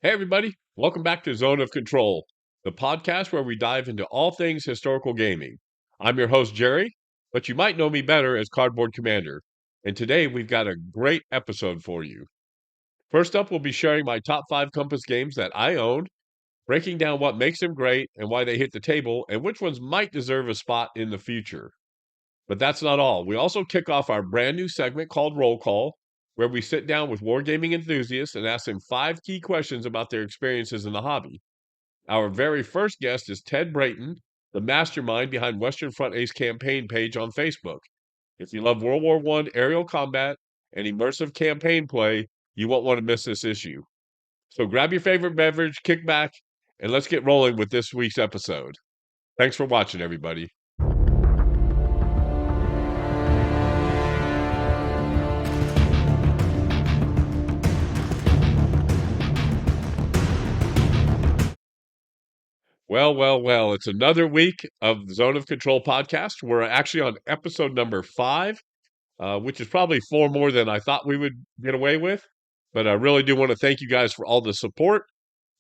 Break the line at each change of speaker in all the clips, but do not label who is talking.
Hey, everybody. Welcome back to Zone of Control, the podcast where we dive into all things historical gaming. I'm your host, Jerry, but you might know me better as Cardboard Commander. And today we've got a great episode for you. First up, we'll be sharing my top 5 Compass games that I own, breaking down what makes them great and why they hit the table, and which ones might deserve a spot in the future. But that's not all. We also kick off our brand new segment called Roll Call, where we sit down with wargaming enthusiasts and ask them 5 key questions about their experiences in the hobby. Our very first guest is Ted Brayton, the mastermind behind Western Front Ace campaign page on Facebook. If you love World War I aerial combat and immersive campaign play, you won't want to miss this issue. So grab your favorite beverage, kick back, and let's get rolling with this week's episode. Thanks for watching, everybody. Well, it's another week of the Zone of Control podcast. We're actually on episode number 5, which is probably 4 more than I thought we would get away with. But I really do want to thank you guys for all the support.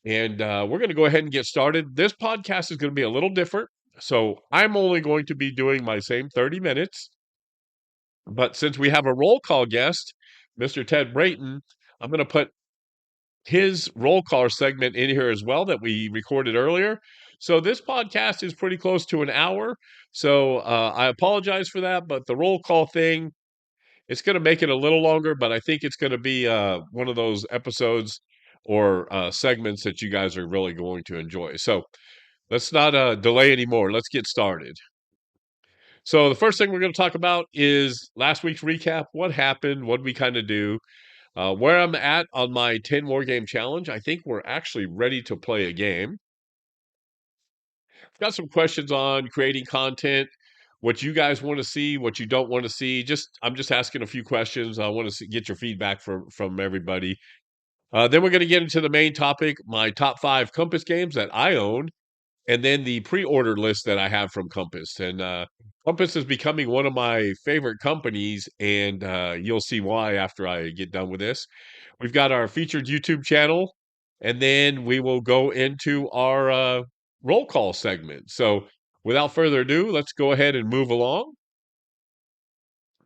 And we're going to go ahead and get started. This podcast is going to be a little different. So I'm only going to be doing my same 30 minutes. But since we have a roll call guest, Mr. Ted Brayton, I'm going to put his roll call segment in here as well that we recorded earlier. So this podcast is pretty close to an hour. So I apologize for that, but the roll call thing, it's going to make it a little longer, but I think it's going to be one of those episodes or segments that you guys are really going to enjoy. So let's not delay anymore. Let's get started. So the first thing we're going to talk about is last week's recap. What happened? What did we kind of do? Where I'm at on my 10 war game challenge, I think we're actually ready to play a game. I've got some questions on creating content, what you guys want to see, what you don't want to see. I'm just asking a few questions. I want to get your feedback from everybody. Then we're going to get into the main topic, my top 5 Compass games that I own, and then the pre-order list that I have from Compass. And Compass is becoming one of my favorite companies, and you'll see why after I get done with this. We've got our featured YouTube channel, and then we will go into our roll call segment. So without further ado, let's go ahead and move along.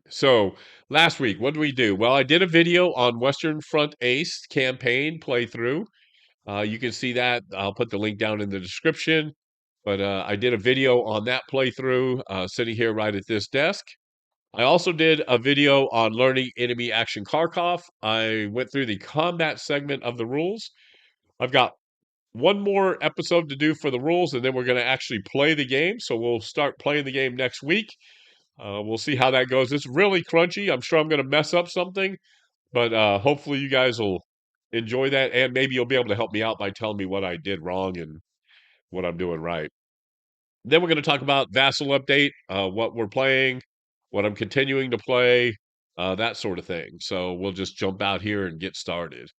So last week, what did we do? Well, I did a video on Western Front Ace campaign playthrough. You can see that. I'll put the link down in the description. But I did a video on that playthrough sitting here right at this desk. I also did a video on learning enemy action Kharkov. I went through the combat segment of the rules. I've got one more episode to do for the rules, and then we're going to actually play the game. So we'll start playing the game next week. We'll see how that goes. It's really crunchy. I'm sure I'm going to mess up something, but hopefully you guys will enjoy that, and maybe you'll be able to help me out by telling me what I did wrong and what I'm doing right. Then we're going to talk about Vassal update, what we're playing, what I'm continuing to play, that sort of thing. So we'll just jump out here and get started.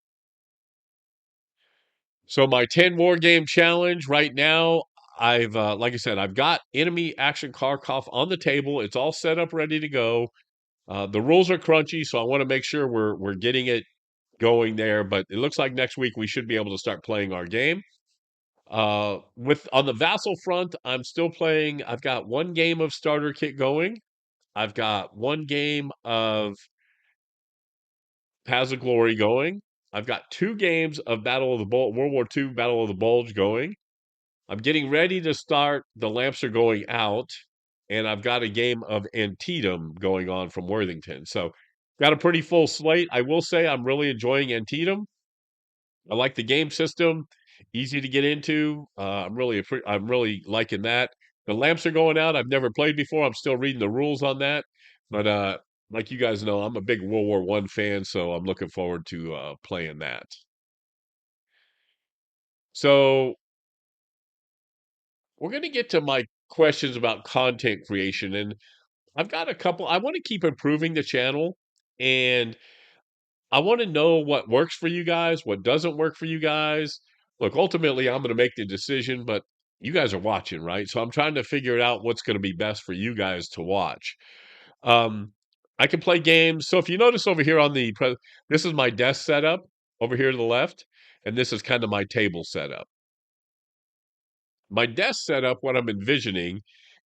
So my 10 war game challenge right now, I've like I said, I've got enemy action Kharkov on the table. It's all set up, ready to go. The rules are crunchy, so I want to make sure we're getting it going there. But it looks like next week we should be able to start playing our game. With on the Vassal front, I'm still playing. I've got 1 game of starter kit going. I've got 1 game of Paths of Glory going. I've got 2 games of Battle of the World War II Battle of the Bulge going. I'm getting ready to start The Lamps Are Going Out, and I've got a game of Antietam going on from Worthington. So got a pretty full slate. I will say I'm really enjoying Antietam. I like the game system, easy to get into. I'm really liking that. The Lamps Are Going Out. I've never played before. I'm still reading the rules on that, but like you guys know, I'm a big World War I fan, so I'm looking forward to playing that. So we're going to get to my questions about content creation, and I've got a couple. I want to keep improving the channel, and I want to know what works for you guys, what doesn't work for you guys. Look, ultimately, I'm going to make the decision, but you guys are watching, right? So I'm trying to figure out what's going to be best for you guys to watch. Um, I can play games. So if you notice over here on this is my desk setup. over here to the left, and this is kind of my table setup. My desk setup, what I'm envisioning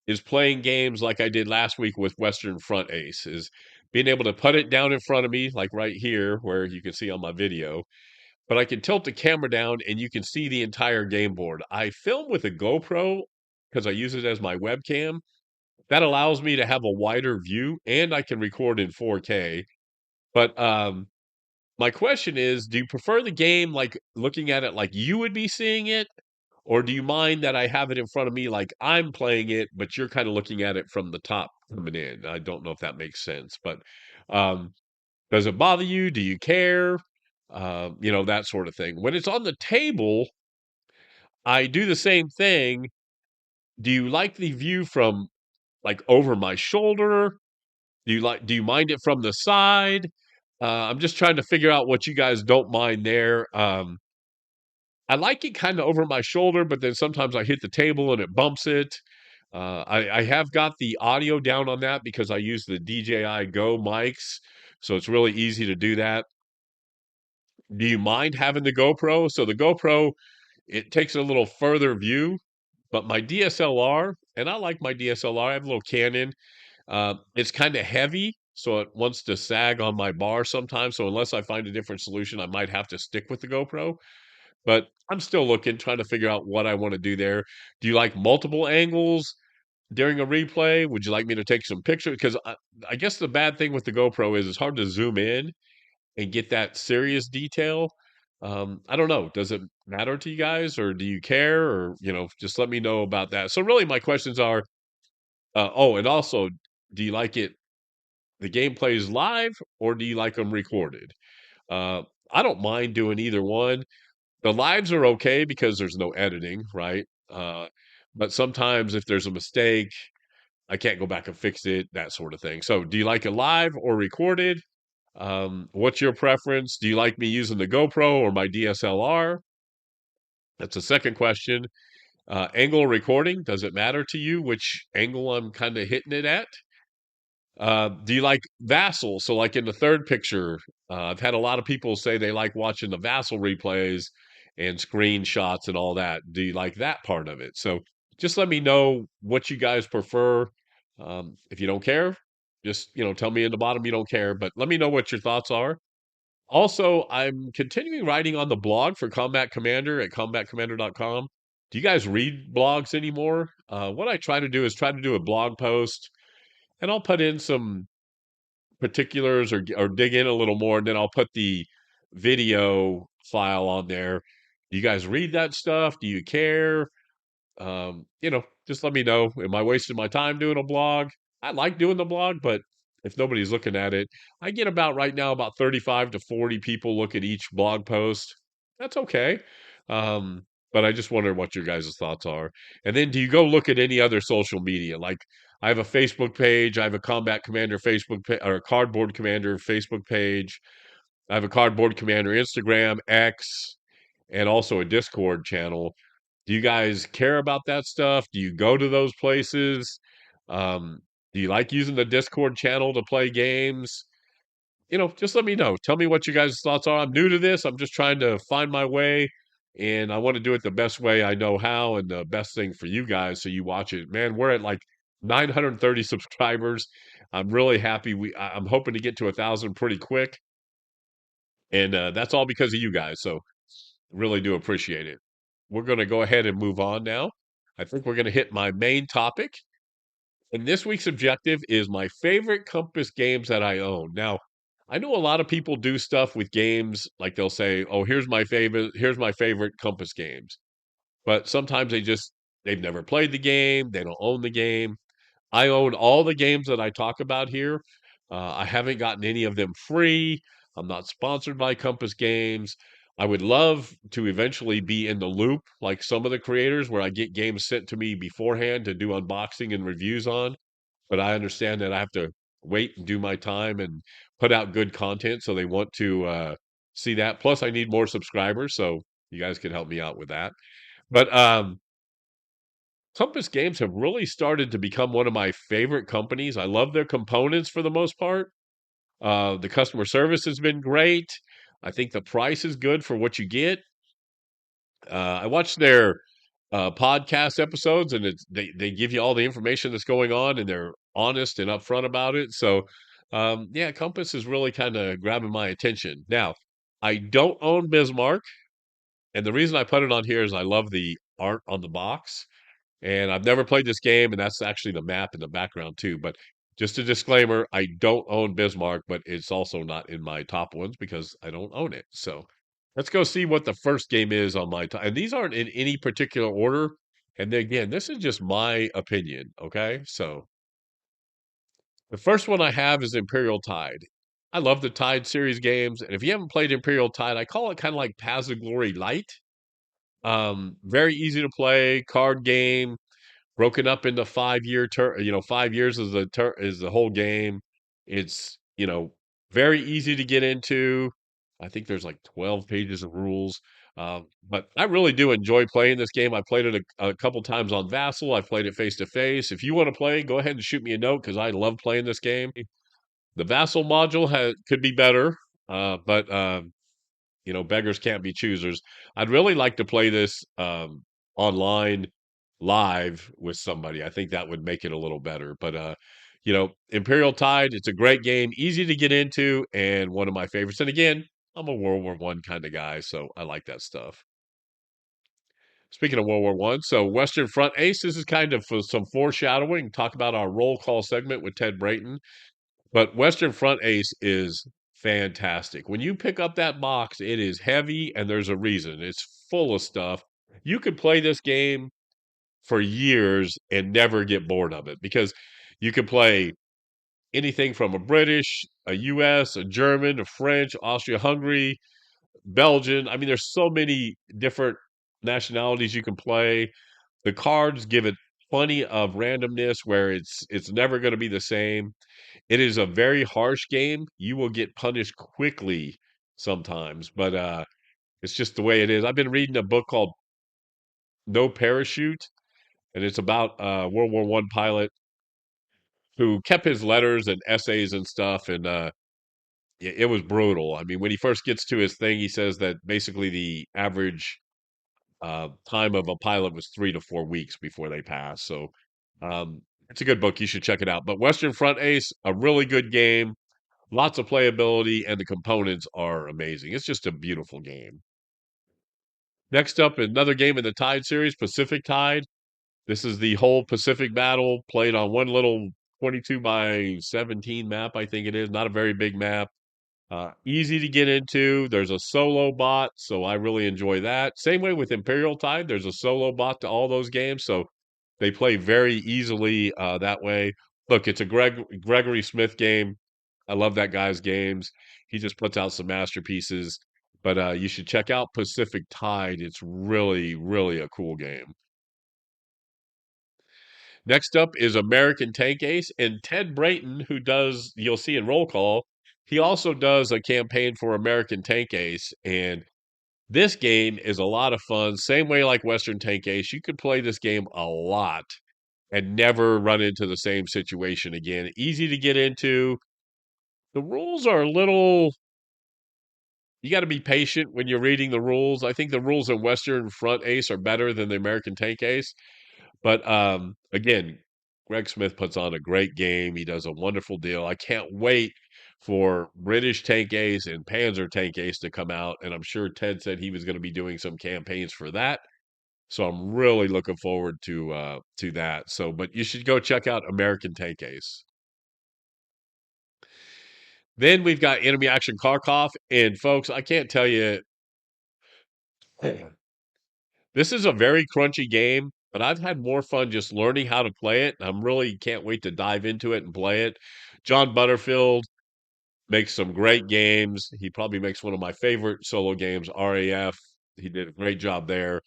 is playing games like I did last week with Western Front Ace, is being able to put it down in front of me, like right here, where you can see on my video, but I can tilt the camera down and you can see the entire game board. I film with a GoPro because I use it as my webcam. That allows me to have a wider view and I can record in 4K. But my question is, do you prefer the game like looking at it like you would be seeing it? Or do you mind that I have it in front of me like I'm playing it, but you're kind of looking at it from the top coming in? I don't know if that makes sense, but um, does it bother you? Do you care? That sort of thing. When it's on the table, I do the same thing. Do you like the view from like over my shoulder? Do you mind it from the side? I'm just trying to figure out what you guys don't mind there. I like it kind of over my shoulder, but then sometimes I hit the table and it bumps it. I have got the audio down on that because I use the DJI Go mics, so it's really easy to do that. Do you mind having the GoPro? So the GoPro, it takes a little further view, but my DSLR, and I like my DSLR, I have a little Canon. It's kind of heavy, so it wants to sag on my bar sometimes. So unless I find a different solution, I might have to stick with the GoPro. But I'm still looking, trying to figure out what I want to do there. Do you like multiple angles during a replay? Would you like me to take some pictures? Because I guess the bad thing with the GoPro is it's hard to zoom in and get that serious detail. I don't know. Does it matter to you guys, or do you care, or just let me know about that. So really, my questions are, oh, and also, do you like it? The gameplays live, or do you like them recorded? Uh, I don't mind doing either one. The lives are okay because there's no editing, right? But sometimes if there's a mistake, I can't go back and fix it, that sort of thing. So, do you like it live or recorded? What's your preference? Do you like me using the GoPro or my DSLR? That's the second question. Angle recording, does it matter to you which angle I'm kind of hitting it at? Do you like Vassal? So, like in the third picture, I've had a lot of people say they like watching the Vassal replays and screenshots and all that. Do you like that part of it? So, just let me know what you guys prefer. If you don't care, just tell me in the bottom you don't care. But let me know what your thoughts are. Also, I'm continuing writing on the blog for Combat Commander at combatcommander.com. Do you guys read blogs anymore? What I try to do is try to do a blog post and I'll put in some particulars or dig in a little more, and then I'll put the video file on there. Do you guys read that stuff? Do you care? Just let me know. Am I wasting my time doing a blog? I like doing the blog, but if nobody's looking at it, I get about right now about 35 to 40 people look at each blog post. That's okay. Um, but I just wonder what your guys' thoughts are. And then do you go look at any other social media? Like I have a Facebook page, I have a Combat Commander Facebook page or a Cardboard Commander Facebook page. I have a Cardboard Commander Instagram, X, and also a Discord channel. Do you guys care about that stuff? Do you go to those places? Um, do you like using the Discord channel to play games? Just let me know. Tell me what you guys' thoughts are. I'm new to this. I'm just trying to find my way, and I want to do it the best way I know how and the best thing for you guys so you watch it. Man, we're at like 930 subscribers. I'm really happy. I'm hoping to get to 1,000 pretty quick, and that's all because of you guys. So really do appreciate it. We're going to go ahead and move on now. I think we're going to hit my main topic. And this week's objective is my favorite Compass games that I own. Now, I know a lot of people do stuff with games like they'll say, "Oh, here's my favorite Compass games." But sometimes they've never played the game, they don't own the game. I own all the games that I talk about here. I haven't gotten any of them free. I'm not sponsored by Compass Games. I would love to eventually be in the loop like some of the creators where I get games sent to me beforehand to do unboxing and reviews on. But I understand that I have to wait and do my time and put out good content. So they want to see that. Plus, I need more subscribers. So you guys can help me out with that. But Compass Games have really started to become one of my favorite companies. I love their components for the most part. The customer service has been great. I think the price is good for what you get. I watched their podcast episodes, and they give you all the information that's going on, and they're honest and upfront about it. So, yeah, Compass is really kind of grabbing my attention. Now, I don't own Bismarck, and the reason I put it on here is I love the art on the box. And I've never played this game, and that's actually the map in the background too. But just a disclaimer, I don't own Bismarck, but it's also not in my top ones because I don't own it. So let's go see what the first game is on my top. And these aren't in any particular order. And then again, this is just my opinion. Okay. So the first one I have is Imperial Tide. I love the Tide series games. And if you haven't played Imperial Tide, I call it kind of like Paths of Glory Light. Very easy to play, card game, broken up into 5-year 5 years is the whole game. It's, very easy to get into. I think there's like 12 pages of rules. But I really do enjoy playing this game. I played it a couple times on Vassal. I played it face to face. If you want to play, go ahead and shoot me a note because I love playing this game. The Vassal module could be better, but beggars can't be choosers. I'd really like to play this online live with somebody. I think that would make it a little better. But Imperial Tide, it's a great game, easy to get into, and one of my favorites. And again, I'm a World War One kind of guy, so I like that stuff. Speaking of World War One, so Western Front Ace, this is kind of for some foreshadowing. Talk about our roll call segment with Ted Brayton. But Western Front Ace is fantastic. When you pick up that box, it is heavy and there's a reason. It's full of stuff. You could play this game for years and never get bored of it because you can play anything from a British, a US, a German, a French, Austria-Hungary, Belgian. I mean, there's so many different nationalities you can play. The cards give it plenty of randomness where it's never going to be the same. It is a very harsh game. You will get punished quickly sometimes, but it's just the way it is. I've been reading a book called No Parachute, and it's about a World War One pilot who kept his letters and essays and stuff, and it was brutal. I mean, when he first gets to his thing, he says that basically the average time of a pilot was 3 to 4 weeks before they pass. So it's a good book. You should check it out. But Western Front Ace, a really good game. Lots of playability, and the components are amazing. It's just a beautiful game. Next up, another game in the Tide series, Pacific Tide. This is the whole Pacific battle played on one little 22 by 17 map, I think it is. Not a very big map. Easy to get into. There's a solo bot, so I really enjoy that. Same way with Imperial Tide. There's a solo bot to all those games, so they play very easily that way. Look, it's a Gregory Smith game. I love that guy's games. He just puts out some masterpieces. But you should check out Pacific Tide. It's really, really a cool game. Next up is American Tank Ace, and Ted Brayton, who does, you'll see in roll call, he also does a campaign for American Tank Ace. And this game is a lot of fun. Same way like Western Tank Ace. You could play this game a lot and never run into the same situation again. Easy to get into. The rules are a little, you got to be patient when you're reading the rules. I think the rules in Western Front Ace are better than the American Tank Ace. But again, Greg Smith puts on a great game. He does a wonderful deal. I can't wait for British Tank Ace and Panzer Tank Ace to come out. And I'm sure Ted said he was going to be doing some campaigns for that. So I'm really looking forward to that. So, but you should go check out American Tank Ace. Then we've got Enemy Action Kharkov, and folks, I can't tell you, this is a very crunchy game, but I've had more fun just learning how to play it. I'm really can't wait to dive into it and play it. John Butterfield makes some great games. He probably makes one of my favorite solo games, RAF. He did a great job there.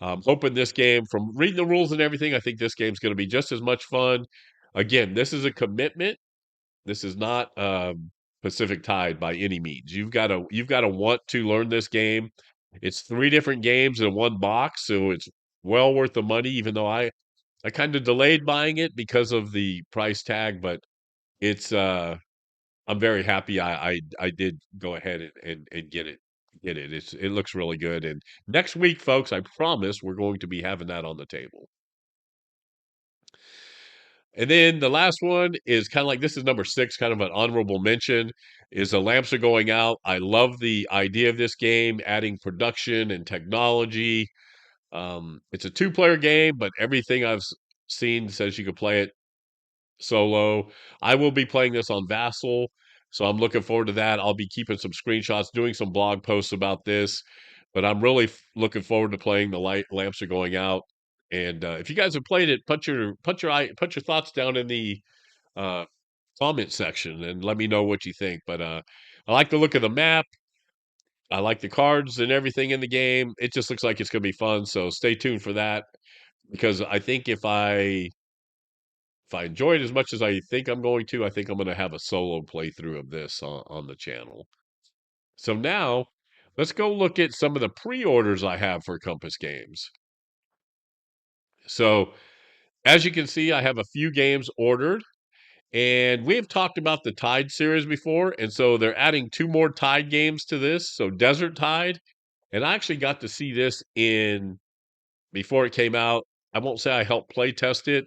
Hoping this game, from reading the rules and everything, I think this game's going to be just as much fun. Again, this is a commitment. This is not Pacific Tide by any means. You've got to want to learn this game. It's 3 different games in one box, so it's well worth the money. Even though I kind of delayed buying it because of the price tag, but it's I'm very happy I did go ahead and get it. It looks really good. And next week, folks, I promise we're going to be having that on the table. And then the last one is kind of like this is number 6, kind of an honorable mention, is The Lamps Are Going Out. I love the idea of this game, adding production and technology. It's a two-player game, but everything I've seen says you can play it solo. I will be playing this on Vassal, so I'm looking forward to that. I'll be keeping some screenshots, doing some blog posts about this, but I'm really looking forward to playing The Lamps Are Going Out. And if you guys have played it, put your thoughts down in the uh, comment section and let me know what you think. But I like the look of the map. I like the cards and everything in the game. It just looks like it's going to be fun. So stay tuned for that because I think if I enjoy it as much as I think I'm going to, I think I'm going to have a solo playthrough of this on the channel. So now let's go look at some of the pre-orders I have for Compass Games. So as you can see, I have a few games ordered. And we have talked about the Tide series before, and so they're adding 2 more Tide games to this. So Desert Tide, and I actually got to see this in before it came out. I won't say I helped play test it.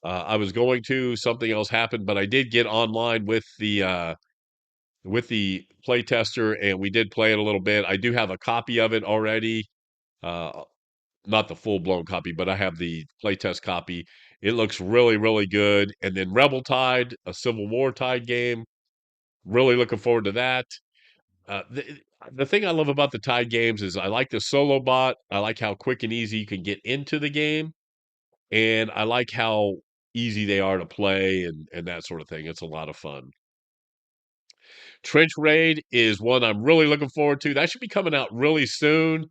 I was going to, something else happened, but I did get online with the play tester, and we did play it a little bit. I do have a copy of it already. Uh, Not the full-blown copy, but I have the playtest copy. It looks really, really good. And then Rebel Tide, a Civil War Tide game. Really looking forward to that. The thing I love about the Tide games is I like the solo bot. I like how quick and easy you can get into the game, and I like how easy they are to play and that sort of thing. It's a lot of fun. Trench Raid is one I'm really looking forward to. That should be coming out really soon.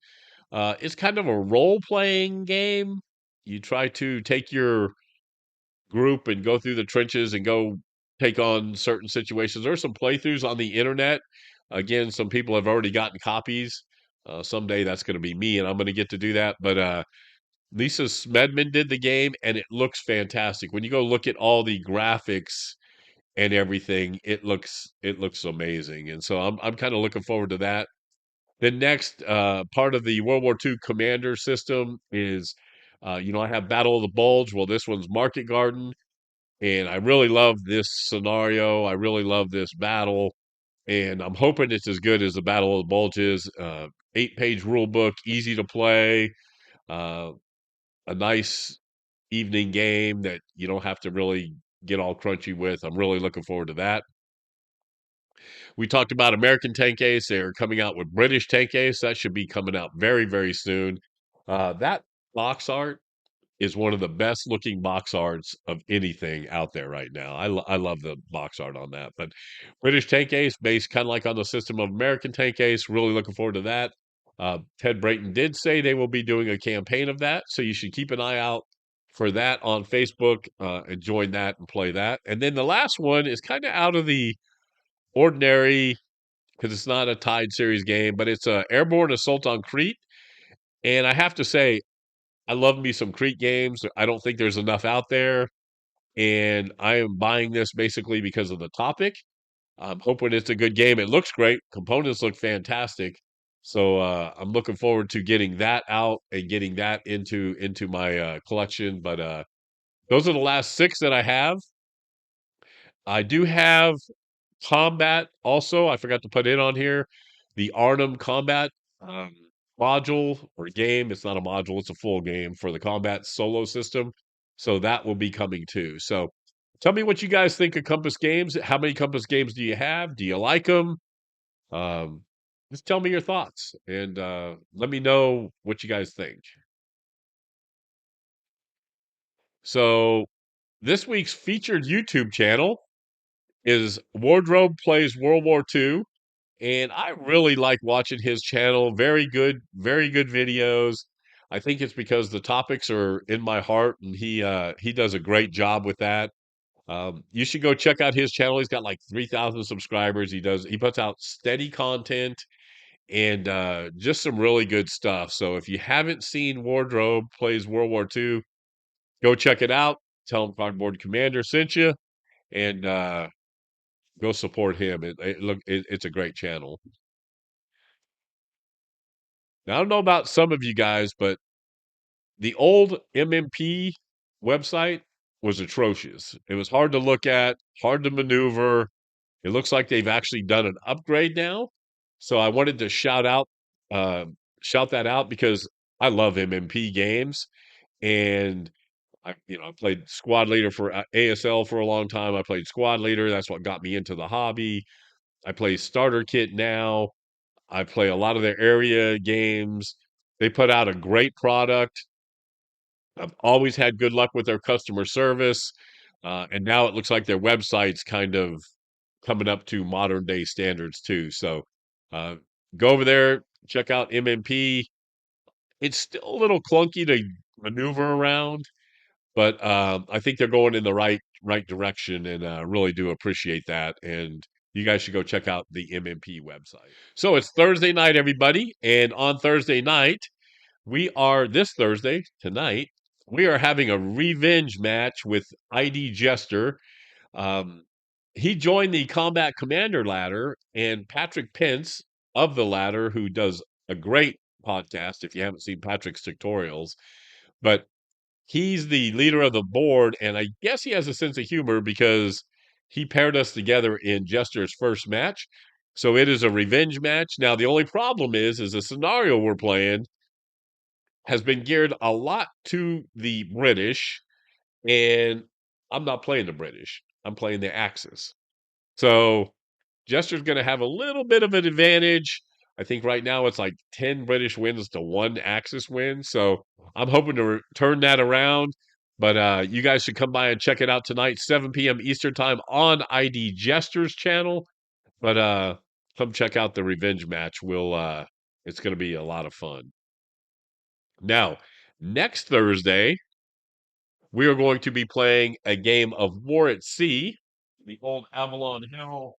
It's kind of a role-playing game. You try to take your group and go through the trenches and go take on certain situations. There are some playthroughs on the internet. Again, some people have already gotten copies. Someday that's going to be me, and I'm going to get to do that. But Lisa Smedman did the game, and it looks fantastic. When you go look at all the graphics and everything, it looks amazing. And so I'm kind of looking forward to that. The next part of the World War II commander system is, I have Battle of the Bulge. Well, this one's Market Garden. And I really love this scenario. I really love this battle. And I'm hoping it's as good as the Battle of the Bulge is. 8-page rule book, easy to play, uh, a nice evening game that you don't have to really get all crunchy with. I'm really looking forward to that. We talked about American Tank Ace. They're coming out with British Tank Ace. That should be coming out very, very soon. That box art is one of the best looking box arts of anything out there right now. I love the box art on that. But British Tank Ace, based kind of like on the system of American Tank Ace, really looking forward to that. Ted Brayton did say they will be doing a campaign of that, so you should keep an eye out for that on Facebook and join that and play that. And then the last one is kind of out of the ordinary because it's not a Tide series game, but it's a Airborne Assault on Crete. And I have to say, I love me some Crete games. I don't think there's enough out there, and I am buying this basically because of the topic. I'm hoping it's a good game. It looks great. Components look fantastic. So I'm looking forward to getting that out and getting that into my collection. But those are the last 6 that I have. I do have Combat also. I forgot to put it on here. The Arnhem Combat um, module or game. It's not a module, it's a full game for the combat solo system. So that will be coming too. So tell me what you guys think of Compass Games. How many Compass Games do you have? Do you like them? Um, just tell me your thoughts and let me know what you guys think. So this week's featured YouTube channel is Wardrobe Plays World War II. And I really like watching his channel. Very good videos. I think it's because the topics are in my heart, and he does a great job with that. You should go check out his channel. He's got like 3,000 subscribers. He puts out steady content and just some really good stuff. So if you haven't seen Wardrobe Plays World War II, go check it out. Tell him Cardboard Commander sent you, and go support him. It's a great channel. Now, I don't know about some of you guys, but the old MMP website was atrocious. It was hard to look at, hard to maneuver. It looks like they've actually done an upgrade now. So I wanted to uh, shout that out because I love MMP games, and I played squad leader for ASL for a long time. I played squad leader. That's what got me into the hobby. I play starter kit now. I play a lot of their area games. They put out a great product. I've always had good luck with their customer service, and now it looks like their website's kind of coming up to modern day standards too. So uh, go over there, check out MMP. It's still a little clunky to maneuver around, but I think they're going in the right direction, and really do appreciate that. And you guys should go check out the MMP website. So it's Thursday night, everybody, and on Thursday night this Thursday, tonight, we are having a revenge match with ID Jester. Um, he joined the Combat Commander ladder, and Patrick Pence of the ladder, who does a great podcast if you haven't seen Patrick's tutorials, but he's the leader of the board, and I guess he has a sense of humor because he paired us together in Jester's first match. So it is a revenge match. Now, the only problem is the scenario we're playing has been geared a lot to the British, and I'm not playing the British. I'm playing the Axis. So Jester's going to have a little bit of an advantage. I think right now it's like 10 British wins to 1 Axis win. So I'm hoping to turn that around. But you guys should come by and check it out tonight, 7 p.m. Eastern time on ID Jester's channel. But come check out the revenge match. It's going to be a lot of fun. Now, next Thursday, we are going to be playing a game of War at Sea, the old Avalon Hill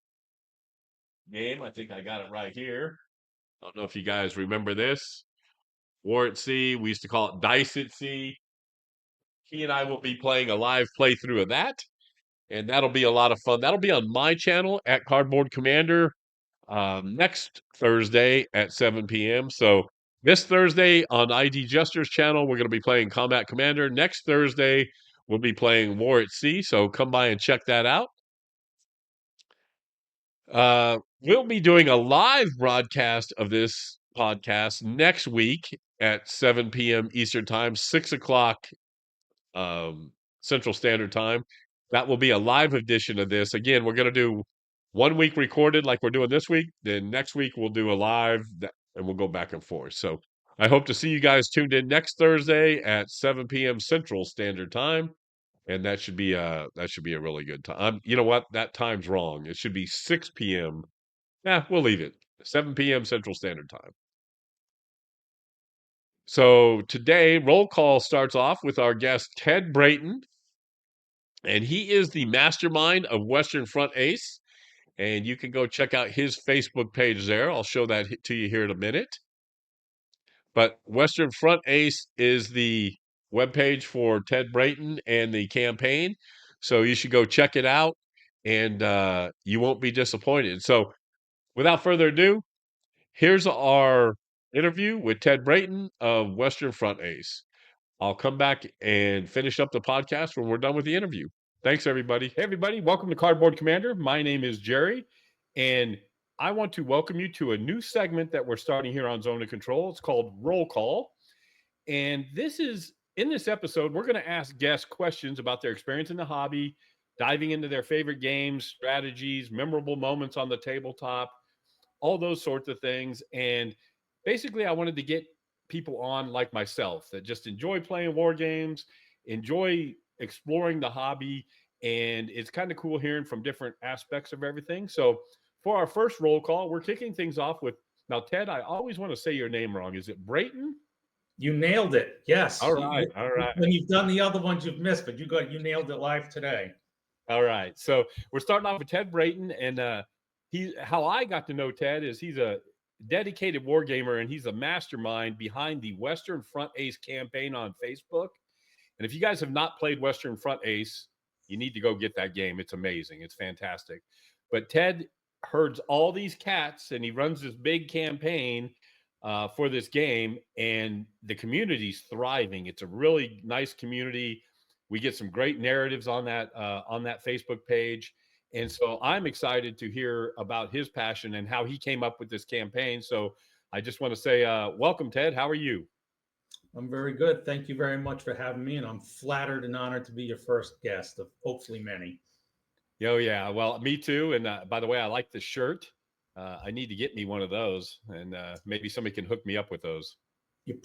game. I think I got it right here. I don't know if you guys remember this. War at Sea. We used to call it Dice at Sea. He and I will be playing a live playthrough of that, and that'll be a lot of fun. That'll be on my channel at Cardboard Commander next Thursday at 7 p.m. So this Thursday on ID Jester's channel, we're going to be playing Combat Commander. Next Thursday, we'll be playing War at Sea. So come by and check that out. We'll be doing a live broadcast of this podcast next week at 7 p.m. Eastern Time, 6 o'clock Central Standard Time. That will be a live edition of this. Again, we're going to do 1 week recorded like we're doing this week. Then next week we'll do a live and we'll go back and forth. So I hope to see you guys tuned in next Thursday at 7 p.m. Central Standard Time. And that should be a really good time. You know what? That time's wrong. It should be 6 p.m. Yeah, we'll leave it. 7 p.m. Central Standard Time. So today, roll call starts off with our guest, Ted Brayton, and he is the mastermind of Western Front Ace. And you can go check out his Facebook page there. I'll show that to you here in a minute. But Western Front Ace is the webpage for Ted Brayton and the campaign. So you should go check it out, and you won't be disappointed. So without further ado, here's our interview with Ted Brayton of Western Front Ace. I'll come back and finish up the podcast when we're done with the interview. Thanks, everybody. Hey, everybody. Welcome to Cardboard Commander. My name is Jerry, and I want to welcome you to a new segment that we're starting here on Zone of Control. It's called Roll Call. And in this episode, we're going to ask guests questions about their experience in the hobby, diving into their favorite games, strategies, memorable moments on the tabletop, all those sorts of things. And basically, I wanted to get people on like myself that just enjoy playing war games, enjoy exploring the hobby, and it's kind of cool hearing from different aspects of everything. So for our first roll call, we're kicking things off with, now, Ted, I always want to say your name wrong. Is it Brayton?
You nailed it. Yes.
All right. All right.
When you've done the other ones, you've missed, but you nailed it live today.
All right. So we're starting off with Ted Brayton, and how I got to know Ted is he's a dedicated war gamer, and he's a mastermind behind the Western Front Ace campaign on Facebook. And if you guys have not played Western Front Ace, you need to go get that game. It's amazing. It's fantastic. But Ted herds all these cats and he runs this big campaign for this game, and the community's thriving. It's a really nice community. We get some great narratives on that Facebook page, and so I'm excited to hear about his passion and how he came up with this campaign. So I just want to say, welcome, Ted. How are you?
I'm very good. Thank you very much for having me, and I'm flattered and honored to be your first guest of hopefully many.
Oh yeah, well, me too. And by the way, I like the shirt. I need to get me one of those, and maybe somebody can hook me up with those.
You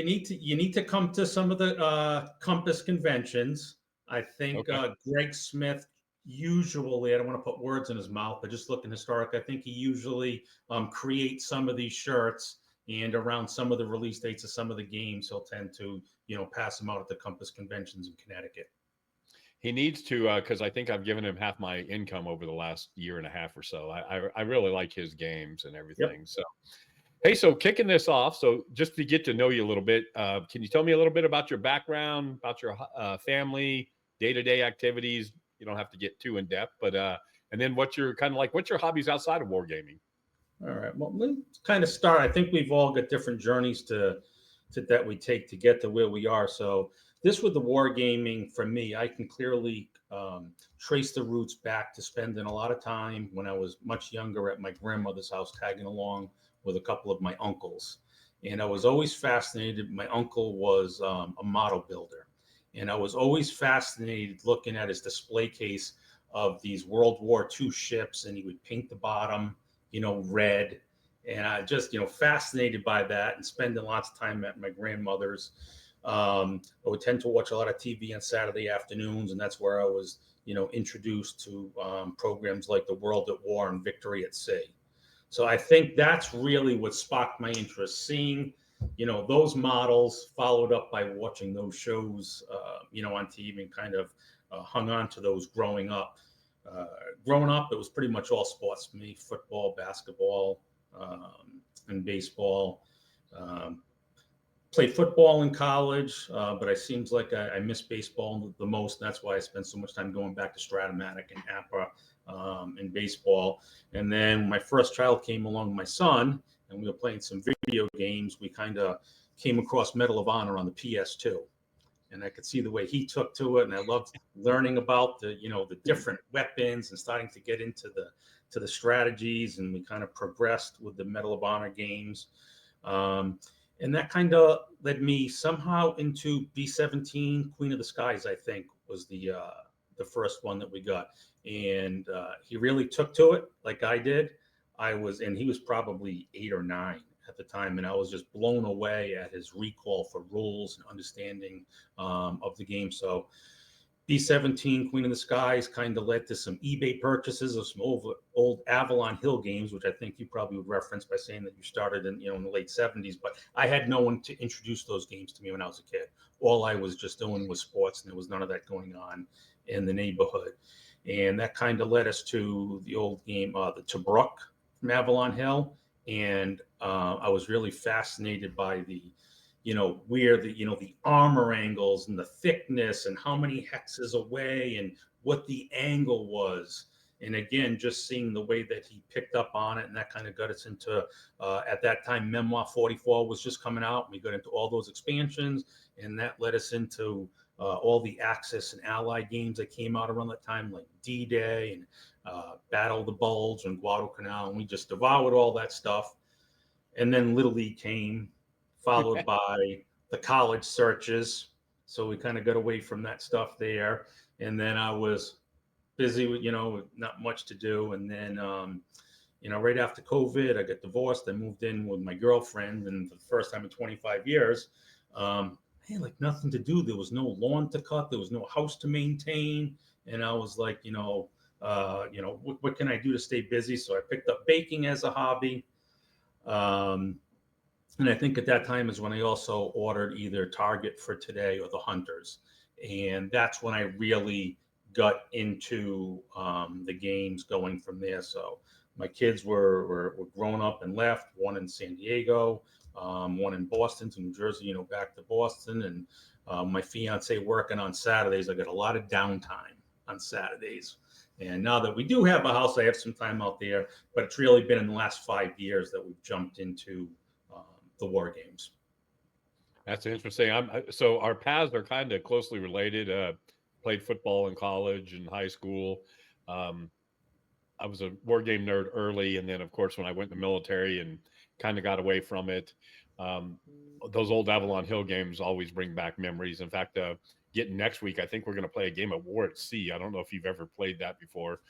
need to come to some of the Compass conventions. I think
Okay.
Greg Smith usually, I don't want to put words in his mouth, but just looking historic, I think he usually creates some of these shirts, and around some of the release dates of some of the games, he'll tend to pass them out at the Compass conventions in Connecticut.
He needs to, because I think I've given him half my income over the last year and a half or so. I really like his games and
Yep.
everything. So hey, so kicking this off, so just to get to know you a little bit, can you tell me a little bit about your background, about your family, day-to-day activities? You don't have to get too in depth, but and then what's your hobbies outside of wargaming?
All right. Well, let's kind of start. I think we've all got different journeys to that we take to get to where we are. So this with the wargaming for me, I can clearly trace the roots back to spending a lot of time when I was much younger at my grandmother's house, tagging along with a couple of my uncles. And I was always fascinated. My uncle was a model builder, and I was always fascinated looking at his display case of these World War II ships, and he would paint the bottom red. And I just, fascinated by that and spending lots of time at my grandmother's. I would tend to watch a lot of TV on Saturday afternoons, and that's where I was, introduced to programs like The World at War and Victory at Sea. So I think that's really what sparked my interest, seeing, those models followed up by watching those shows, on TV, and kind of hung on to those growing up. Uh, Growing up, it was pretty much all sports for me: football, basketball, and baseball. Um, Played football in college, but I seems like I miss baseball the most. And that's why I spent so much time going back to Stratomatic and APA in baseball. And then when my first child came along, my son, and we were playing some video games, we kind of came across Medal of Honor on the PS2, and I could see the way he took to it, and I loved learning about the different weapons and starting to get into the strategies, and we kind of progressed with the Medal of Honor games, um, and that kind of led me somehow into B-17 Queen of the Skies. I think was the first one that we got, and he really took to it like I did. And he was probably 8 or 9 at the time, and I was just blown away at his recall for rules and understanding of the game. So B-17 Queen of the Skies kind of led to some eBay purchases of some old Avalon Hill games, which I think you probably would reference by saying that you started in the late 70s. But I had no one to introduce those games to me when I was a kid. All I was just doing was sports, and there was none of that going on in the neighborhood. And that kind of led us to the old game, the Tobruk from Avalon Hill. And I was really fascinated by where the armor angles and the thickness and how many hexes away and what the angle was. And again, just seeing the way that he picked up on it, and that kind of got us into, at that time, Memoir 44 was just coming out. And we got into all those expansions, and that led us into all the Axis and Allied games that came out around that time, like D-Day and Battle of the Bulge and Guadalcanal. And we just devoured all that stuff. And then Little League came, followed by the college searches. So we kind of got away from that stuff there. And then I was busy with, not much to do. And then, right after COVID, I got divorced. I moved in with my girlfriend, and for the first time in 25 years, I had like nothing to do. There was no lawn to cut. There was no house to maintain. And I was like, what can I do to stay busy? So I picked up baking as a hobby. Um, and I think at that time is when I also ordered either Target for Today or the Hunters. And that's when I really got into the games going from there. So my kids were grown up and left, one in San Diego, one in Boston to New Jersey, back to Boston. And my fiance working on Saturdays. I got a lot of downtime on Saturdays. And now that we do have a house, I have some time out there, but it's really been in the last 5 years that we've jumped into the war games.
That's interesting. So our paths are kind of closely related. Played football in college and high school. Um, I was a war game nerd early, and then of course when I went in the military and kind of got away from it, um, those old Avalon Hill games always bring back memories. In fact, getting next week, I think we're going to play a game of War at Sea. I don't know if you've ever played that before.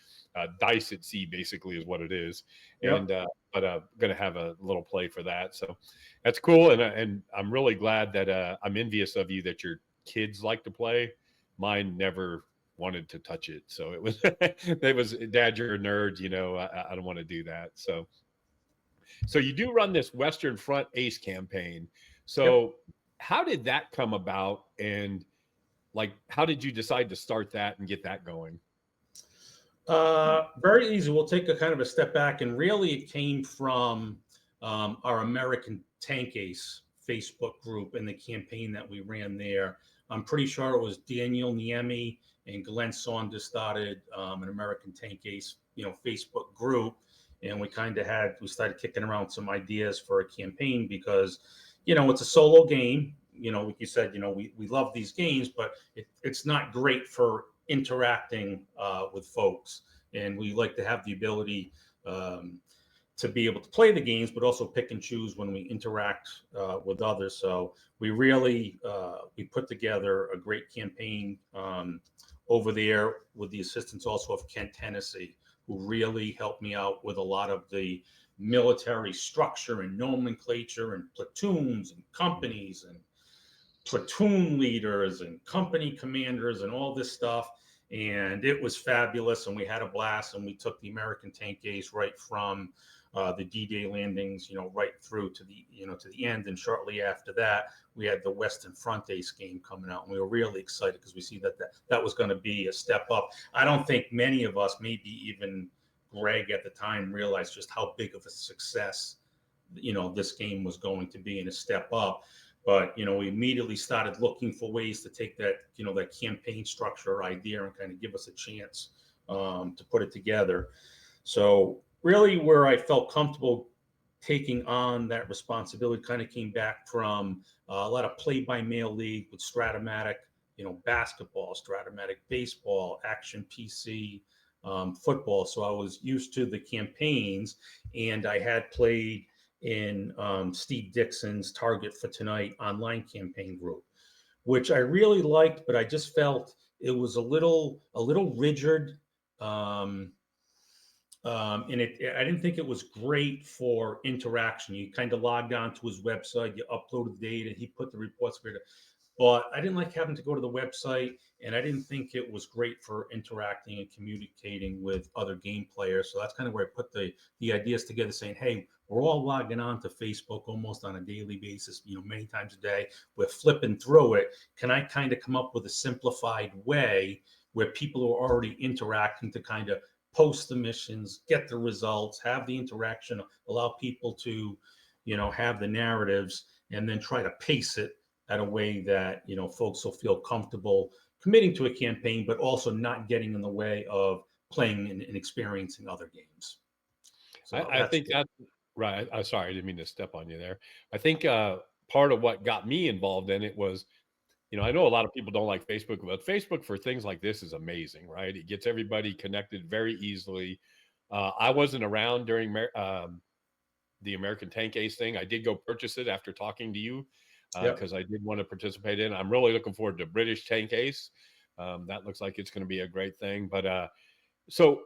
Dice at Sea basically is what it is,
Yep.
and but going to have a little play for that. So that's cool, and I'm really glad that I'm envious of you that your kids like to play. Mine never wanted to touch it. So it was, it was, Dad, you're a nerd, I don't want to do that. So you do run this Western Front Ace campaign.
Yep.
So how did that come about? And like, how did you decide to start that and get that going?
Very easy. We'll take a kind of a step back, and really it came from our American Tank Ace Facebook group and the campaign that we ran there. I'm pretty sure it was Daniel Niemi and Glenn Saunders started an American Tank Ace, Facebook group, and we started kicking around some ideas for a campaign because, it's a solo game. Like you said, we love these games, but it's not great for interacting with folks, and we like to have the ability to be able to play the games, but also pick and choose when we interact with others. So we really we put together a great campaign over there with the assistance also of Kent Tennessee, who really helped me out with a lot of the military structure and nomenclature and platoons and companies and platoon leaders and company commanders and all this stuff. And it was fabulous, and we had a blast, and we took the American Tank Ace right from the D-Day landings, right through to the end. And shortly after that, we had the Western Front Ace game coming out, and we were really excited because we see that was going to be a step up. I don't think many of us, maybe even Greg at the time, realized just how big of a success, this game was going to be, and a step up. But we immediately started looking for ways to take that that campaign structure idea and kind of give us a chance to put it together. So really, where I felt comfortable taking on that responsibility kind of came back from a lot of play-by-mail league with Stratomatic, basketball, Stratomatic baseball, Action PC, football. So I was used to the campaigns, and I had played in Steve Dixon's Target for Tonight online campaign group, which I really liked, but I just felt it was a little rigid. And I didn't think it was great for interaction. You kind of logged on to his website, you uploaded the data, he put the reports together. But I didn't like having to go to the website, and I didn't think it was great for interacting and communicating with other game players. So that's kind of where I put the ideas together, saying, hey, we're all logging on to Facebook almost on a daily basis, many times a day. We're flipping through it. Can I kind of come up with a simplified way where people are already interacting to kind of post the missions, get the results, have the interaction, allow people to, have the narratives, and then try to pace it at a way that folks will feel comfortable committing to a campaign, but also not getting in the way of playing and experiencing other games. So
I
that's
think that right. I'm sorry, I didn't mean to step on you there. I think part of what got me involved in it was, I know a lot of people don't like Facebook, but Facebook for things like this is amazing, right? It gets everybody connected very easily. I wasn't around during the American Tank Ace thing. I did go purchase it after talking to you
Yep.
because I did want to participate in. I'm really looking forward to British Tank Ace. That looks like it's going to be a great thing. But so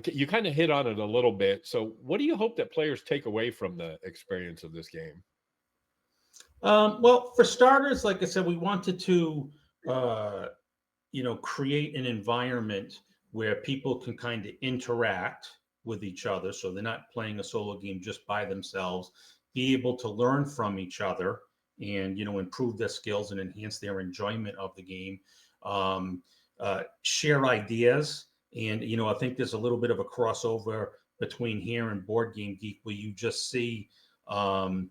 you kind of hit on it a little bit. So what do you hope that players take away from the experience of this game?
Well, for starters, like I said, we wanted to uh, create an environment where people can kind of interact with each other. So they're not playing a solo game just by themselves, be able to learn from each other and, improve their skills and enhance their enjoyment of the game, um, share ideas. And, I think there's a little bit of a crossover between here and Board Game Geek where you just see, um,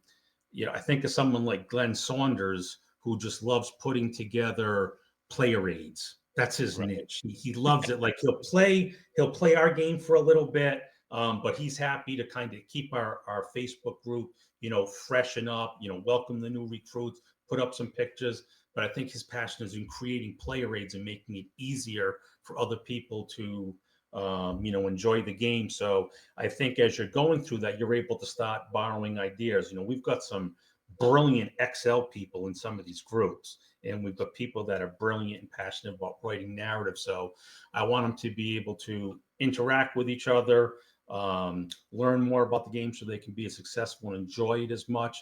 I think of someone like Glenn Saunders who just loves putting together player aids That's his
Right.
niche. He loves it. Like he'll play our game for a little bit, but he's happy to kind of keep our Facebook group, freshen up, welcome the new recruits, put up some pictures. But I think his passion is in creating player aids and making it easier for other people to enjoy the game. So I think as you're going through that, you're able to start borrowing ideas. We've got some brilliant Excel people in some of these groups, and we've got people that are brilliant and passionate about writing narrative. So I want them to be able to interact with each other, learn more about the game so they can be as successful and enjoy it as much.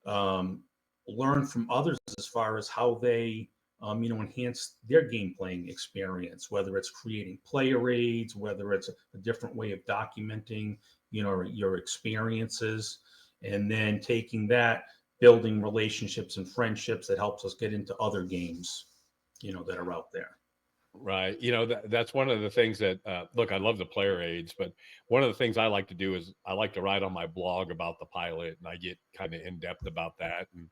Um, Learn from others as far as how they enhance their game playing experience, whether it's creating player aids, whether it's a different way of documenting your experiences, and then taking that, building relationships and friendships that helps us get into other games that are out there.
Right. That's one of the things that, look, I love the player aids, but one of the things I like to do is I like to write on my blog about the pilot, and I get kind of in depth about that. And,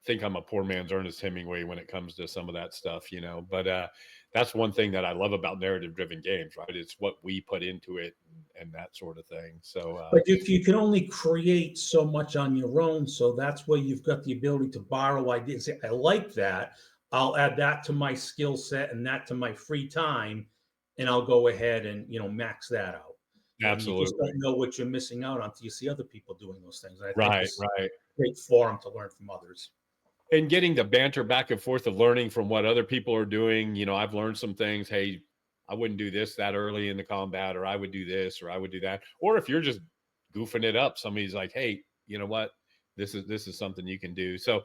think I'm a poor man's Ernest Hemingway when it comes to some of that stuff, but that's one thing that I love about narrative driven games, right? It's what we put into it and that sort of thing. So,
But you can only create so much on your own, so that's where you've got the ability to borrow ideas. Say, I like that. I'll add that to my skill set and that to my free time, and I'll go ahead and max that out. And you just
absolutely.
don't know what you're missing out on until you see other people doing those things. And I think
Right.
this is
Right.
a great forum to learn from others.
And getting the banter back and forth of learning from what other people are doing. I've learned some things. Hey, I wouldn't do this that early in the combat, or I would do this, or I would do that. Or if you're just goofing it up, somebody's like, hey, you know what? This is something you can do. So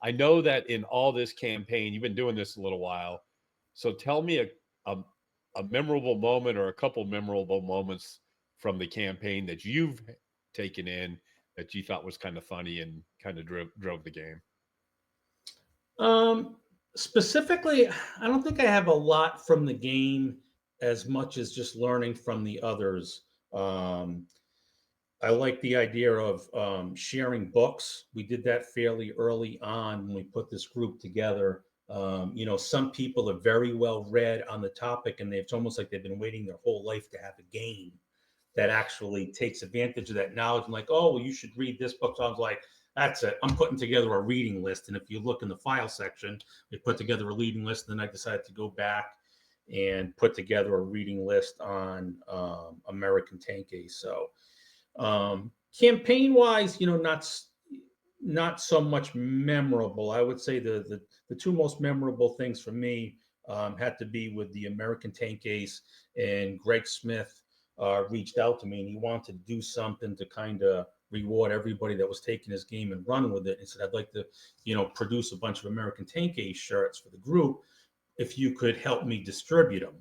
I know that in all this campaign, you've been doing this a little while. So tell me a, a memorable moment or a couple memorable moments from the campaign that you've taken in that you thought was kind of funny and kind of drove the game.
Um, Specifically, I don't think I have a lot from the game as much as just learning from the others. Um, I like the idea of sharing books. We did that fairly early on when we put this group together. Some people are very well read on the topic, and it's almost like they've been waiting their whole life to have a game that actually takes advantage of that knowledge. And like, oh, well, you should read this book. So I was like, that's it. I'm putting together a reading list. And if you look in the file section, we put together a reading list. And then I decided to go back and put together a reading list on American Tank Ace. So campaign wise, not so much memorable. I would say the two most memorable things for me had to be with the American Tank Ace, and Greg Smith reached out to me and he wanted to do something to kind of reward everybody that was taking his game and running with it. And said, I'd like to, produce a bunch of American Tank Ace shirts for the group if you could help me distribute them.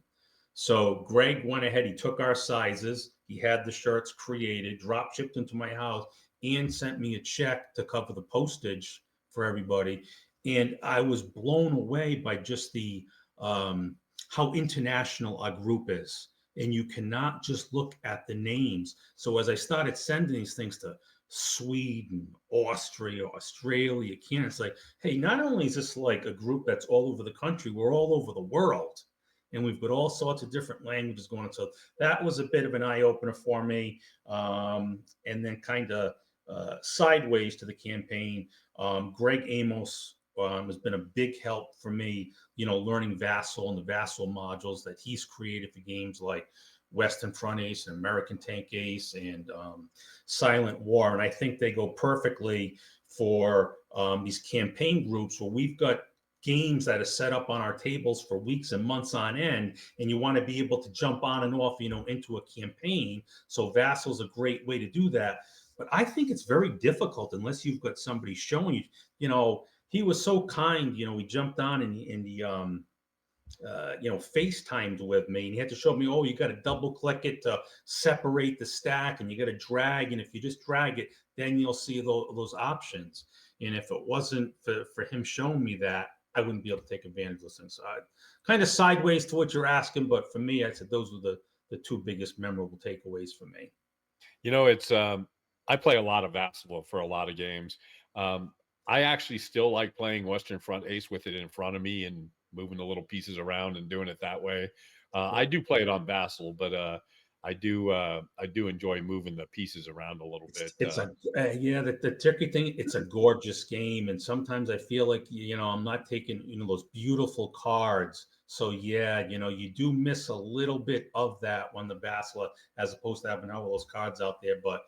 So Greg went ahead, he took our sizes, he had the shirts created, drop shipped into my house, and sent me a check to cover the postage for everybody. And I was blown away by just the how international our group is. And you cannot just look at the names. So as I started sending these things to Sweden, Austria, Australia, Canada, it's like, hey, not only is this like a group that's all over the country, we're all over the world, and we've got all sorts of different languages going on. So that was a bit of an eye opener for me. And then kind of sideways to the campaign, Greg Amos has been a big help for me, learning Vassal and the Vassal modules that he's created for games like Western Front Ace and American Tank Ace and Silent War. And I think they go perfectly for these campaign groups where we've got games that are set up on our tables for weeks and months on end, and you want to be able to jump on and off, into a campaign. So Vassal's a great way to do that. But I think it's very difficult unless you've got somebody showing you. He was so kind. We jumped on in the FaceTimed with me, and he had to show me, oh, you got to double click it to separate the stack, and you got to drag, and if you just drag it, then you'll see those options. And if it wasn't for him showing me that, I wouldn't be able to take advantage of those things. So I kind of sideways to what you're asking, but for me, I said those were the two biggest memorable takeaways for me.
It's I play a lot of Vassal for a lot of games. Um, I actually still like playing Western Front Ace with it in front of me and moving the little pieces around and doing it that way. I
Yeah.
do play it on Vassal, but I do enjoy moving the pieces around a little bit.
It's a yeah, the turkey thing. It's a gorgeous game, and sometimes I feel like I'm not taking those beautiful cards. So yeah, you do miss a little bit of that on the Basila as opposed to having all those cards out there. But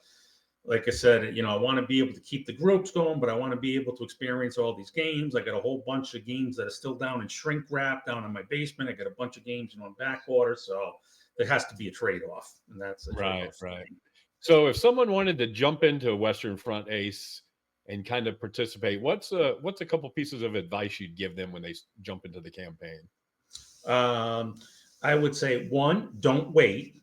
like I said, I want to be able to keep the groups going, but I want to be able to experience all these games. I got a whole bunch of games that are still down in shrink wrap down in my basement. I got a bunch of games on back order, so there has to be a trade off, and that's a trade
Right,
off for
right.
me.
So if someone wanted to jump into Western Front Ace and kind of participate, what's a couple pieces of advice you'd give them when they jump into the campaign?
Um, I would say one, don't wait.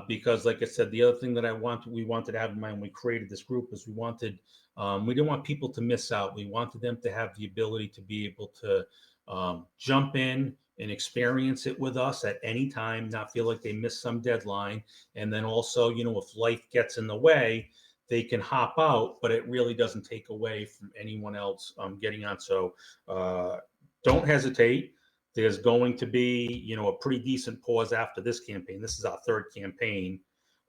Because like I said, the other thing that we wanted to have in mind when we created this group is we didn't want people to miss out. We wanted them to have the ability to be able to jump in and experience it with us at any time, not feel like they missed some deadline. And then also, if life gets in the way, they can hop out, but it really doesn't take away from anyone else getting on. So don't hesitate. There's going to be, a pretty decent pause after this campaign. This is our third campaign,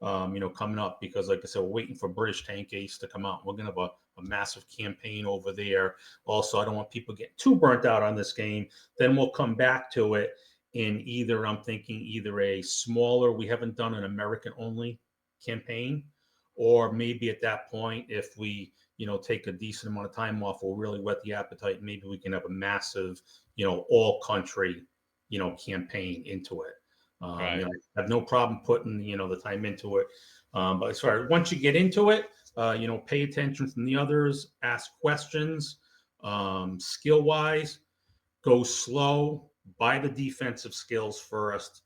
coming up because, like I said, we're waiting for British Tank Ace to come out. We're going to have a massive campaign over there. Also, I don't want people getting too burnt out on this game. Then we'll come back to it in I'm thinking either a smaller, we haven't done an American only campaign, or maybe at that point, if we, take a decent amount of time off, we'll really whet the appetite. Maybe we can have a massive, all country, campaign into it.
Right.
I have no problem putting, the time into it. But as far as once you get into it, pay attention from the others, ask questions, skill wise, go slow, buy the defensive skills first,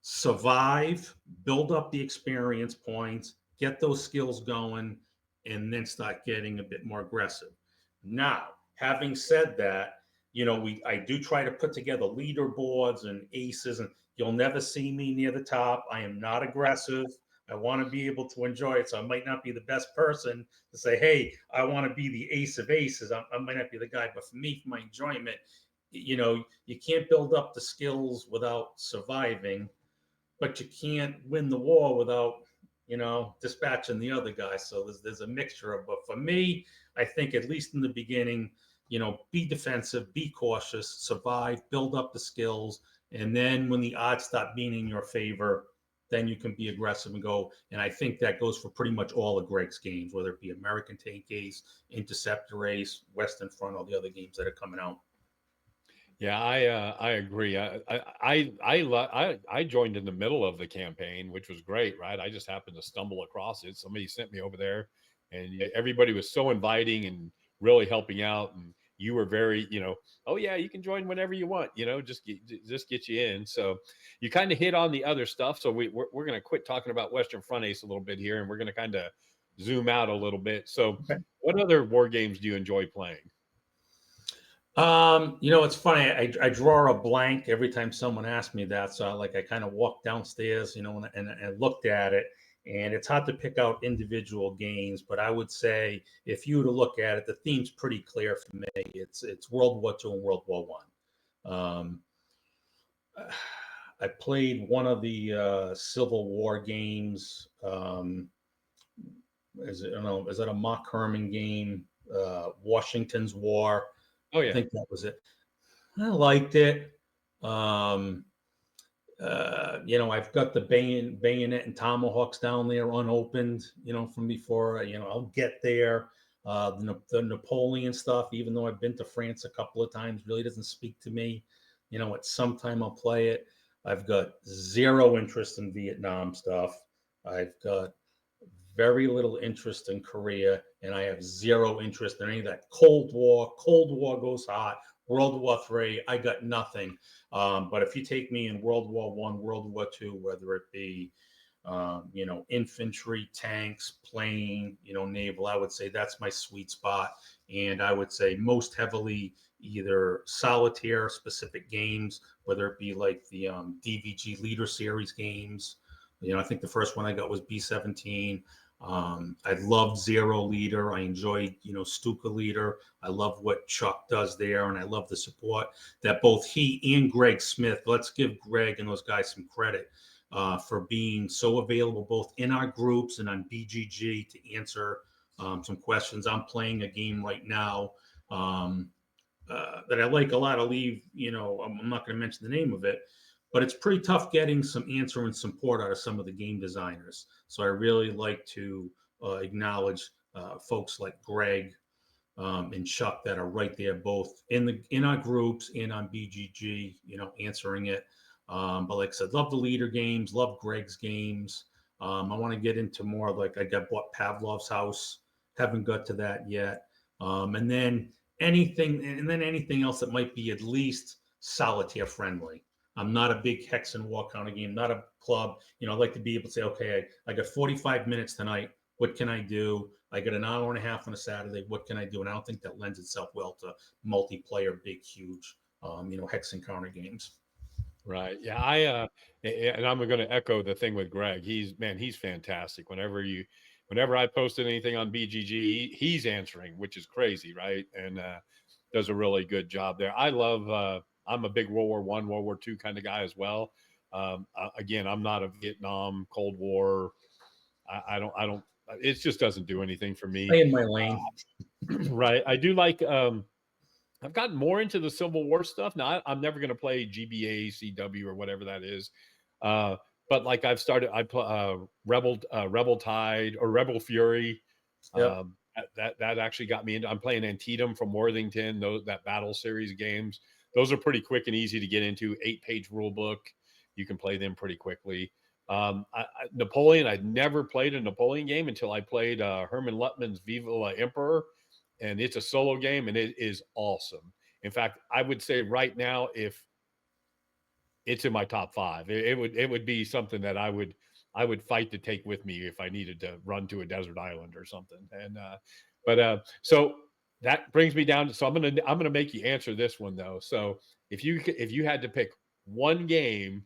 survive, build up the experience points, get those skills going, and then start getting a bit more aggressive. Now, having said that, I do try to put together leaderboards and aces, and you'll never see me near the top. I am not aggressive. I want to be able to enjoy it. So I might not be the best person to say, hey, I want to be the ace of aces. I might not be the guy, but for me, for my enjoyment, you can't build up the skills without surviving, but you can't win the war without dispatching the other guy. So there's a mixture of. But for me, I think at least in the beginning, be defensive, be cautious, survive, build up the skills, and then when the odds stop being in your favor, then you can be aggressive and go. And I think that goes for pretty much all of Greg's games, whether it be American Tank Ace, Interceptor Race, Western Front, all the other games that are coming out.
Yeah, I agree. I joined in the middle of the campaign, which was great, right? I just happened to stumble across it. Somebody sent me over there, and everybody was so inviting and really helping out. And you were very, oh yeah, you can join whenever you want. Just get you in. So you kind of hit on the other stuff. So we're going to quit talking about Western Front Ace a little bit here, and we're going to kind of zoom out a little bit. So,
Okay.
what other war games do you enjoy playing?
It's funny. I draw a blank every time someone asks me that. So I kind of walked downstairs, and looked at it. And it's hard to pick out individual games, but I would say if you were to look at it, the theme's pretty clear for me. It's World War II and World War One. I played one of the Civil War games. Is it, I don't know, is that a Mark Herman game? Washington's War.
Oh
I
yeah.
think that was it. I liked it. Um, I've got the bayonet and tomahawks down there unopened, from before. I'll get there. The Napoleon stuff, even though I've been to France a couple of times, really doesn't speak to me. At some time I'll play it. I've got zero interest in Vietnam stuff. I've got very little interest in Korea, and I have zero interest in any of that Cold War. Cold War goes hot. World War III, I got nothing. But if you take me in World War One, World War II, whether it be infantry, tanks, plane, naval, I would say that's my sweet spot. And I would say most heavily either solitaire specific games, whether it be like the DVG Leader Series games. I think the first one I got was B-17. I love Zero Leader. I enjoy, Stuka Leader. I love what Chuck does there, and I love the support that both he and Greg Smith. Let's give Greg and those guys some credit for being so available both in our groups and on BGG to answer some questions. I'm playing a game right now that I like a lot. I'll leave, I'm not going to mention the name of it, but it's pretty tough getting some answer and support out of some of the game designers. So I really like to acknowledge folks like Greg and Chuck that are right there, both in our groups and on BGG, answering it. But like I said, love the leader games, love Greg's games. I want to get into more like I got bought Pavlov's House, haven't got to that yet. And then anything else that might be at least solitaire friendly. I'm not a big hex and war kind of game, not a club. I like to be able to say, okay, I got 45 minutes tonight. What can I do? I got an hour and a half on a Saturday. What can I do? And I don't think that lends itself well to multiplayer, big, huge, hex and counter games.
Right. Yeah. And I'm going to echo the thing with Greg. He's fantastic. Whenever I posted anything on BGG, he's answering, which is crazy. Right. And, does a really good job there. I'm a big World War I, World War II kind of guy as well. Again, I'm not a Vietnam, Cold War. I don't, it just doesn't do anything for me.
Stay in my lane.
Right. I do like, I've gotten more into the Civil War stuff. Now, I'm never going to play GBA, CW, or whatever that is. But like I play Rebel Tide or Rebel Fury.
Yep.
That actually got me into. I'm playing Antietam from Worthington. That battle series games. Those are pretty quick and easy to get into. 8-page rule book. You can play them pretty quickly. Napoleon. I'd never played a Napoleon game until I played Herman Luttman's Viva la Emperor. And it's a solo game, and it is awesome. In fact, I would say right now, if it's in my top 5, it would be something that I would fight to take with me if I needed to run to a desert island or something. And so that brings me down to. So I'm gonna make you answer this one though. So if you had to pick one game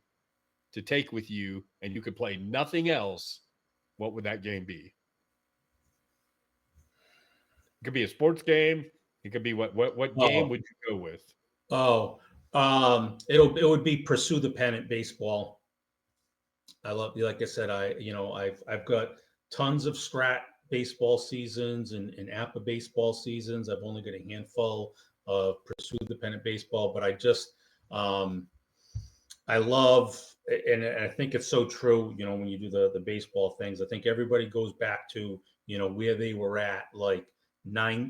to take with you and you could play nothing else, what would that game be? It could be a sports game. It could be what game would you go with?
It would be Pursue the Pennant baseball. I love, like I said, I've got tons of Strat baseball seasons and APA baseball seasons. I've only got a handful of Pursue the Pennant baseball, but I love, and I think it's so true, when you do the baseball things, I think everybody goes back to, where they were at, like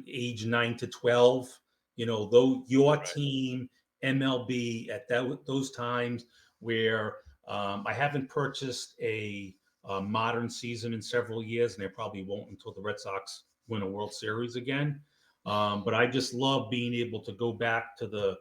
age 9 to 12, though your team, MLB at those times where I haven't purchased a modern season in several years, and I probably won't until the Red Sox win a World Series again. But I just love being able to go back to the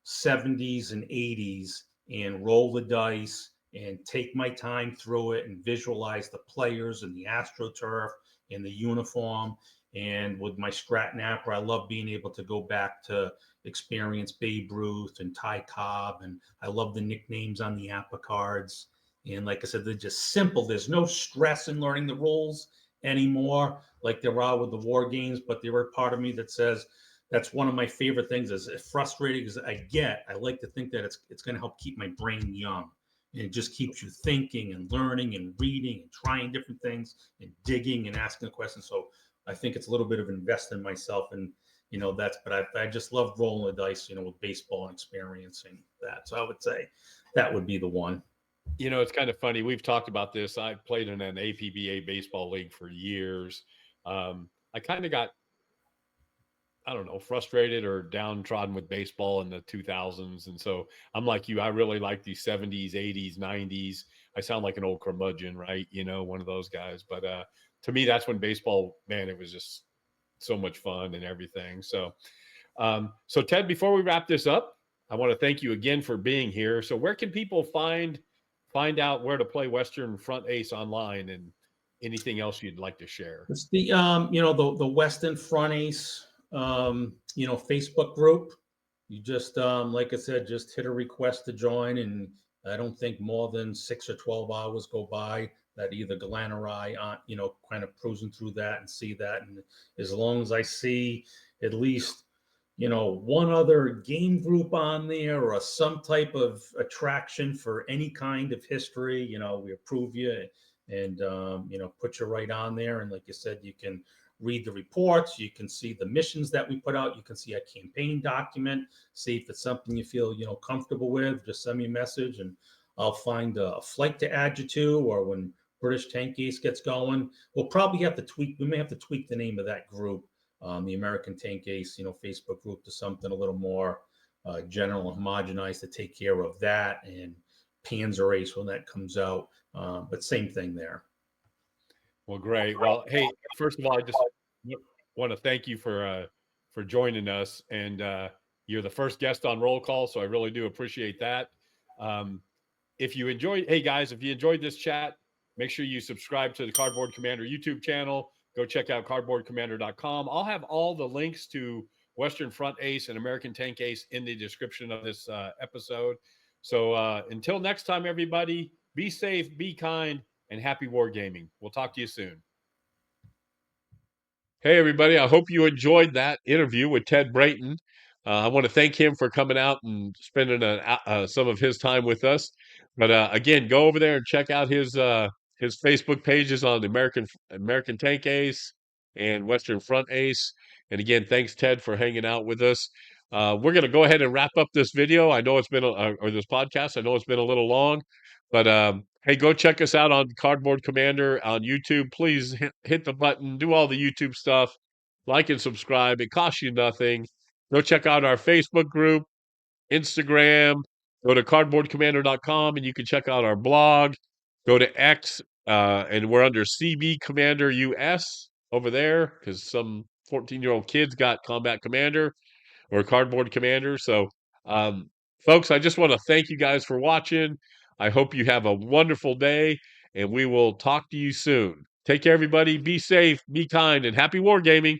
70s and 80s and roll the dice and take my time through it and visualize the players and the AstroTurf and the uniform. And with my Strat Napper, I love being able to go back to experience Babe Ruth and Ty Cobb. And I love the nicknames on the APA cards. And like I said, they're just simple. There's no stress in learning the rules anymore like there are with the war games. But there are part of me that says, that's one of my favorite things. Is frustrating as I like to think that it's going to help keep my brain young, and it just keeps you thinking and learning and reading and trying different things and digging and asking questions. So I think it's a little bit of invest in myself, and but I just love rolling the dice, with baseball and experiencing that. So I would say that would be the one.
It's kind of funny. We've talked about this. I played in an APBA baseball league for years. I kind of got, I don't know, frustrated or downtrodden with baseball in the 2000s. And so I'm like you, I really like these 70s, 80s, 90s. I sound like an old curmudgeon, right? One of those guys. But to me, that's when baseball, man, it was just so much fun and everything. So Ted, before we wrap this up, I want to thank you again for being here. So where can people find out where to play Western Front Ace online and anything else you'd like to share?
It's the the Western Front Ace Facebook group. You just like I said, just hit a request to join, and I don't think more than 6 or 12 hours go by that either Glenn or I, kind of cruising through that and see that. And as long as I see at least, one other game group on there or some type of attraction for any kind of history, we approve you and, put you right on there. And like you said, you can read the reports, you can see the missions that we put out, you can see a campaign document, see if it's something you feel, comfortable with, just send me a message and I'll find a flight to add you to, or when British Tank Ace gets going, we may have to tweak the name of that group, the American Tank Ace, Facebook group, to something a little more general and homogenized to take care of that, and Panzer Ace when that comes out. But same thing there.
Well, great. Well, hey, first of all, I just want to thank you for joining us, and you're the first guest on Roll Call, so I really do appreciate that. If you enjoyed, hey guys, if you enjoyed this chat, make sure you subscribe to the Cardboard Commander YouTube channel. Go check out cardboardcommander.com. I'll have all the links to Western Front Ace and American Tank Ace in the description of this episode. So until next time, everybody, be safe, be kind, and happy wargaming. We'll talk to you soon. Hey, everybody. I hope you enjoyed that interview with Ted Brayton. I want to thank him for coming out and spending some of his time with us. But again, go over there and check out his Facebook pages on the American Tank Ace and Western Front Ace. And again, thanks, Ted, for hanging out with us. We're going to go ahead and wrap up this video. I know it's been or this podcast. I know it's been a little long, but hey, go check us out on Cardboard Commander on YouTube. Please hit the button, do all the YouTube stuff, like and subscribe. It costs you nothing. Go check out our Facebook group, Instagram. Go to cardboardcommander.com and you can check out our blog. Go to X, and we're under CB Commander US over there because some 14-year-old kids got Combat Commander or Cardboard Commander. So, folks, I just want to thank you guys for watching. I hope you have a wonderful day, and we will talk to you soon. Take care, everybody. Be safe, be kind, and happy wargaming.